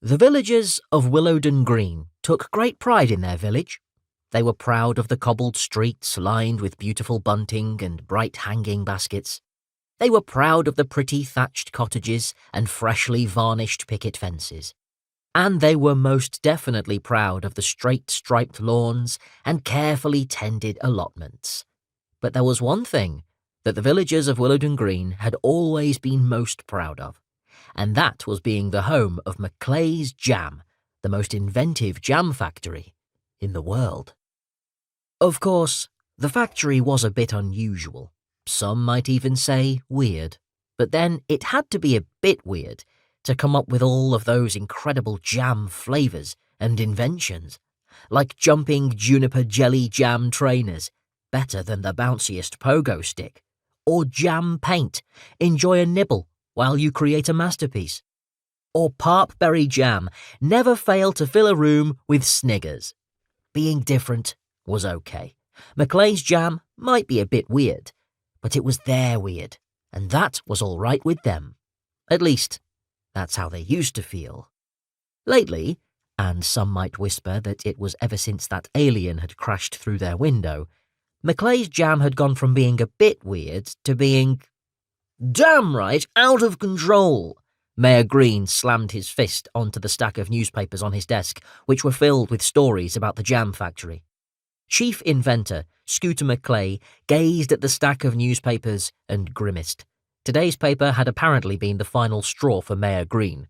The villagers of Willowden Green took great pride in their village. They were proud of the cobbled streets lined with beautiful bunting and bright hanging baskets. They were proud of the pretty thatched cottages and freshly varnished picket fences. And they were most definitely proud of the straight striped lawns and carefully tended allotments. But there was one thing that the villagers of Willowden Green had always been most proud of, and that was being the home of Maclay's Jam, the most inventive jam factory in the world. Of course, the factory was a bit unusual. Some might even say weird. But then it had to be a bit weird to come up with all of those incredible jam flavours and inventions, like jumping juniper jelly jam trainers, better than the bounciest pogo stick, or jam paint, enjoy a nibble while you create a masterpiece, or parpberry jam, never fail to fill a room with sniggers. Being different was okay. Maclay's Jam might be a bit weird, but it was their weird, and that was all right with them. At least, that's how they used to feel. Lately, and some might whisper that it was ever since that alien had crashed through their window, Maclay's Jam had gone from being a bit weird to being damn right out of control. Mayor Green slammed his fist onto the stack of newspapers on his desk, which were filled with stories about the jam factory. Chief inventor Scooter Maclay gazed at the stack of newspapers and grimaced. Today's paper had apparently been the final straw for Mayor Green.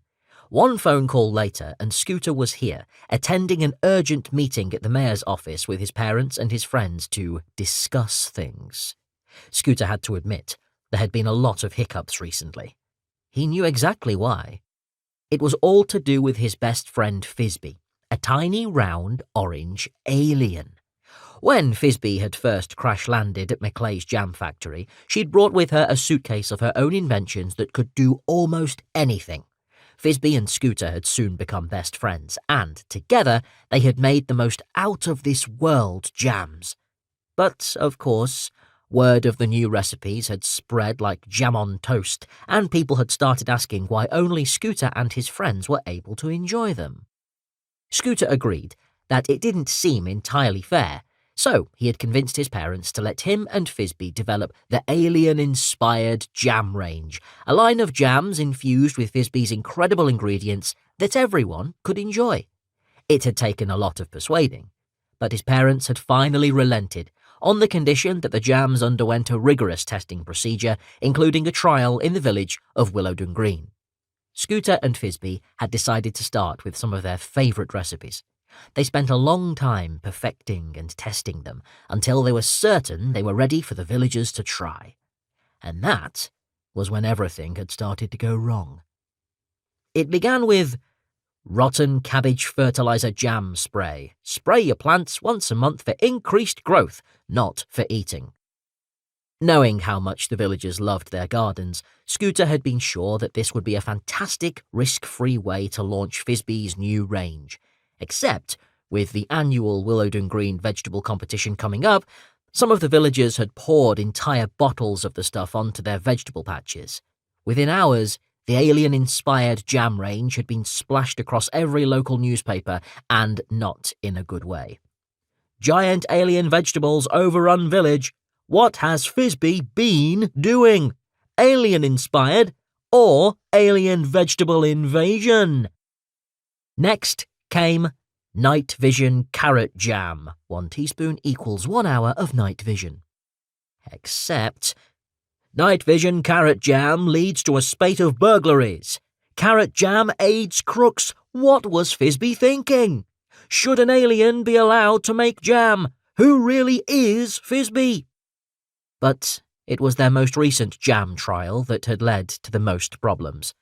One phone call later, and Scooter was here, attending an urgent meeting at the mayor's office with his parents and his friends to discuss things. Scooter had to admit there had been a lot of hiccups recently. He knew exactly why. It was all to do with his best friend Fizzbee, a tiny round orange alien. When Fizzbee had first crash-landed at Maclay's Jam Factory, she'd brought with her a suitcase of her own inventions that could do almost anything. Fizzbee and Scooter had soon become best friends, and, together, they had made the most out-of-this-world jams. But, of course, word of the new recipes had spread like jam on toast, and people had started asking why only Scooter and his friends were able to enjoy them. Scooter agreed that it didn't seem entirely fair, so he had convinced his parents to let him and Fizzbee develop the alien-inspired jam range, a line of jams infused with Fizzbee's incredible ingredients that everyone could enjoy. It had taken a lot of persuading, but his parents had finally relented on the condition that the jams underwent a rigorous testing procedure, including a trial in the village of Willowden Green. Scooter and Fizzbee had decided to start with some of their favourite recipes. They spent a long time perfecting and testing them until they were certain they were ready for the villagers to try. And that was when everything had started to go wrong. It began with rotten cabbage fertilizer jam spray. Spray your plants once a month for increased growth, not for eating. Knowing how much the villagers loved their gardens, Scooter had been sure that this would be a fantastic, risk-free way to launch Fizzbee's new range. Except, with the annual Willowden Green vegetable competition coming up, some of the villagers had poured entire bottles of the stuff onto their vegetable patches. Within hours, the alien-inspired jam range had been splashed across every local newspaper, and not in a good way. Giant alien vegetables overrun village. What has Fizzbee been doing? Alien-inspired or alien vegetable invasion? Next came night vision carrot jam. 1 teaspoon equals 1 hour of night vision. Except night vision carrot jam leads to a spate of burglaries. Carrot jam aids crooks. What was Fizzbee thinking? Should an alien be allowed to make jam? Who really is Fizzbee? But it was their most recent jam trial that had led to the most problems.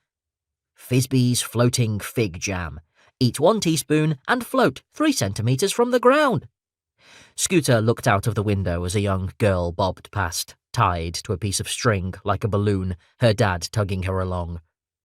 Fizzbee's floating fig jam. Eat 1 teaspoon and float 3 centimetres from the ground. Scooter looked out of the window as a young girl bobbed past, tied to a piece of string like a balloon, her dad tugging her along.